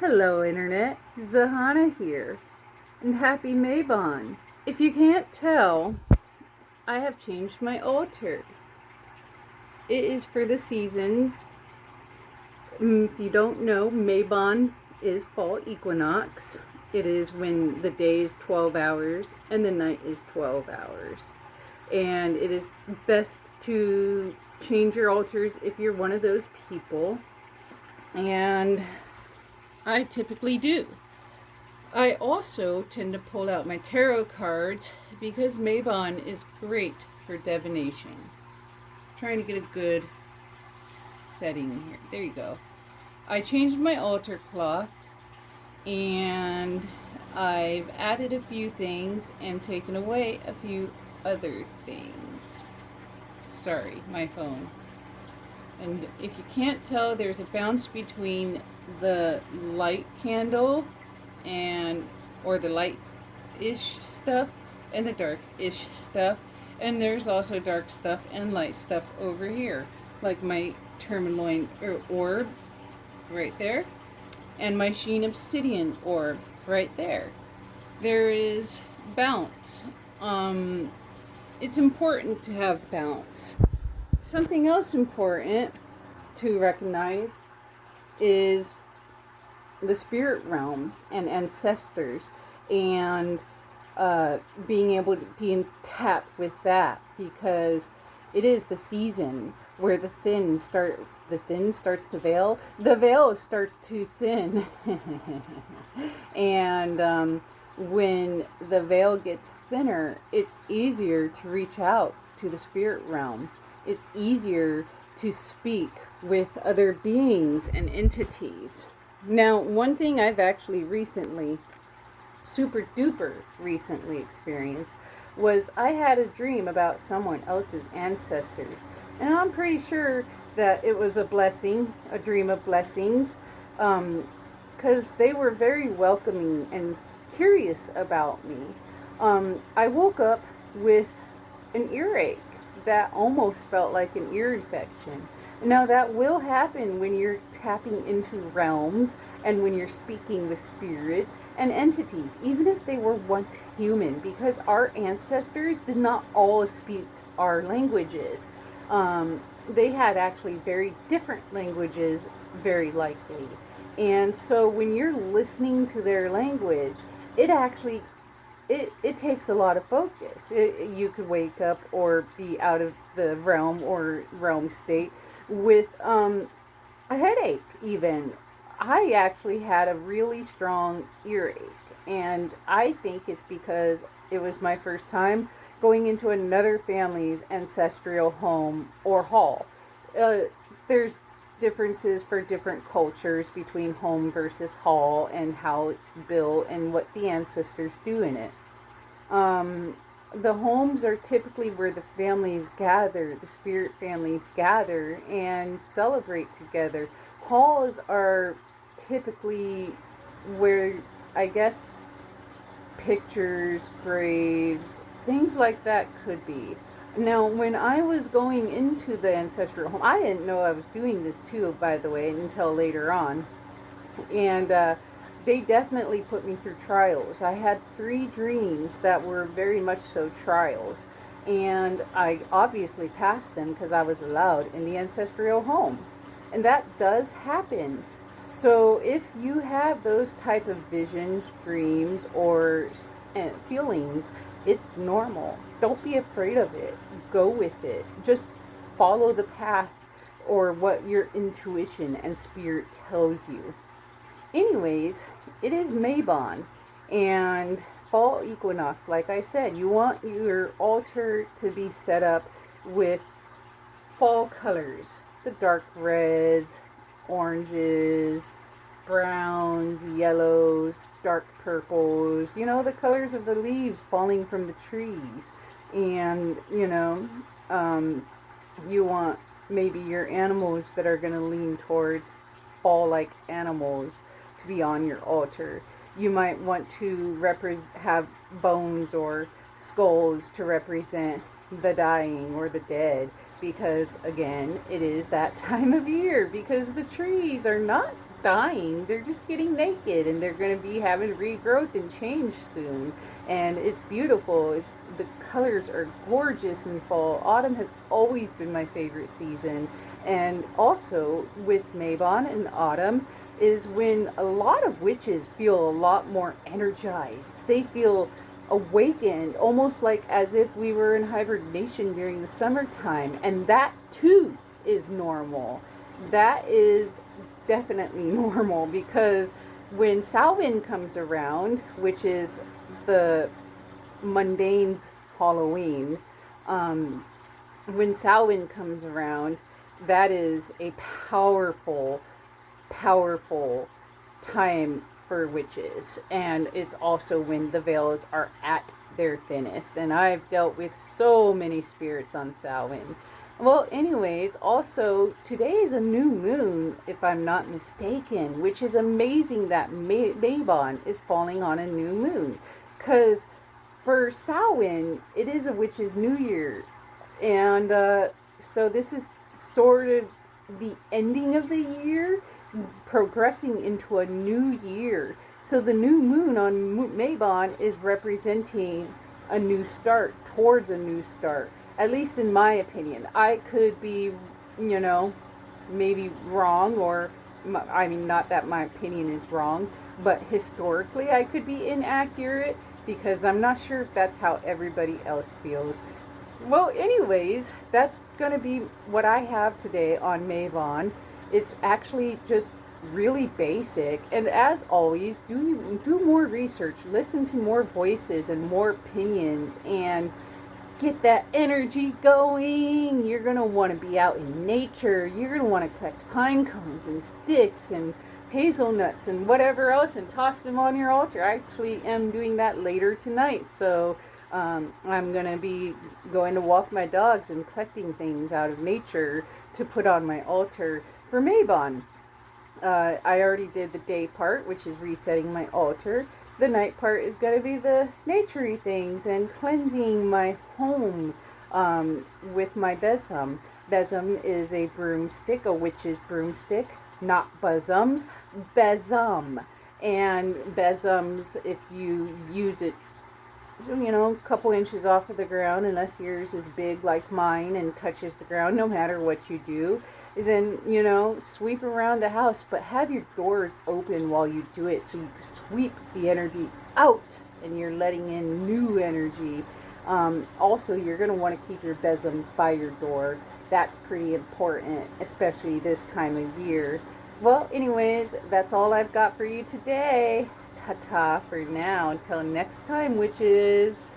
Hello Internet, Zihauna here, and happy Mabon. If you can't tell, I have changed my altar. It is for the seasons. If you don't know, Mabon is fall equinox. It is when the day is 12 hours and the night is 12 hours. And it is best to change your altars if you're one of those people. And I typically do. I also tend to pull out my tarot cards because Mabon is great for divination. Trying to get a good setting here. There you go. I changed my altar cloth and I've added a few things and taken away a few other things. Sorry, my phone. And if you can't tell, there's a bounce between the light candle or the light-ish stuff and the dark-ish stuff. And there's also dark stuff and light stuff over here, like my tourmaline orb right there and my sheen obsidian orb right there. There is bounce. It's important to have bounce. Something else important to recognize is the spirit realms and ancestors, and being able to be in tap with that, because it is the season where the thin starts to veil. The veil starts to thin, and when the veil gets thinner, it's easier to reach out to the spirit realm. It's easier to speak with other beings and entities. Now, one thing I've actually super duper recently experienced was I had a dream about someone else's ancestors. And I'm pretty sure that it was a blessing, a dream of blessings, because they were very welcoming and curious about me. I woke up with an earache that almost felt like an ear infection. Now, that will happen when you're tapping into realms and when you're speaking with spirits and entities, even if they were once human, because our ancestors did not all speak our languages. They had actually very different languages, very likely. And so when you're listening to their language, it actually it takes a lot of focus. You could wake up or be out of the realm or realm state with a headache even. I actually had a really strong earache, and I think it's because it was my first time going into another family's ancestral home or hall. There's differences for different cultures between home versus hall and how it's built and what the ancestors do in it. The homes are typically where the families gather, the spirit families gather and celebrate together. Halls are typically where, I guess, pictures, graves, things like that could be. Now, when I was going into the ancestral home, I didn't know I was doing this too, by the way, until later on. And they definitely put me through trials. I had 3 dreams that were very much so trials. And I obviously passed them because I was allowed in the ancestral home. And that does happen. So if you have those type of visions, dreams, or feelings, it's normal. Don't be afraid of it. Go with it. Just follow the path or what your intuition and spirit tells you. Anyways, it is Mabon and fall equinox. Like I said, you want your altar to be set up with fall colors. The dark reds, oranges, browns, yellows, dark purples, the colors of the leaves falling from the trees. And, you want maybe your animals that are going to lean towards fall-like animals to be on your altar. You might want to have bones or skulls to represent the dying or the dead, because again, it is that time of year, because the trees are not dying. They're just getting naked, and they're going to be having regrowth and change soon. And it's beautiful. The colors are gorgeous in fall. Autumn has always been my favorite season. And also with Mabon and autumn is when a lot of witches feel a lot more energized. They feel awakened, almost like as if we were in hibernation during the summertime. And that too is normal. That is definitely normal, because when Samhain comes around, which is the mundane's Halloween, when Samhain comes around, that is a powerful, powerful time for witches. And it's also when the veils are at their thinnest. And I've dealt with so many spirits on Samhain. Well, anyways, also, today is a new moon, if I'm not mistaken, which is amazing that Mabon is falling on a new moon. Because for Samhain, it is a witch's new year. And so this is sort of the ending of the year, progressing into a new year. So the new moon on Mabon is representing a new start, towards a new start. At least in my opinion. I could be, maybe wrong, or, I mean, not that my opinion is wrong, but historically I could be inaccurate, because I'm not sure if that's how everybody else feels. Well, anyways, that's going to be what I have today on Mabon. It's actually just really basic, and as always, do more research, listen to more voices and more opinions, and get that energy going. You're going to want to be out in nature. You're going to want to collect pine cones and sticks and hazelnuts and whatever else and toss them on your altar. I actually am doing that later tonight. So I'm going to be going to walk my dogs and collecting things out of nature to put on my altar for Mabon. I already did the day part, which is resetting my altar. The night part is going to be the naturey things and cleansing my home with my besom. Besom is a broomstick, a witch's broomstick, not bosoms, besom. And besoms, if you use it, a couple inches off of the ground, unless yours is big like mine and touches the ground, no matter what you do, then, sweep around the house, but have your doors open while you do it, so you sweep the energy out and you're letting in new energy. Also, you're going to want to keep your besoms by your door. That's pretty important, especially this time of year. Well, anyways, that's all I've got for you today. Ta-ta for now. Until next time, witches.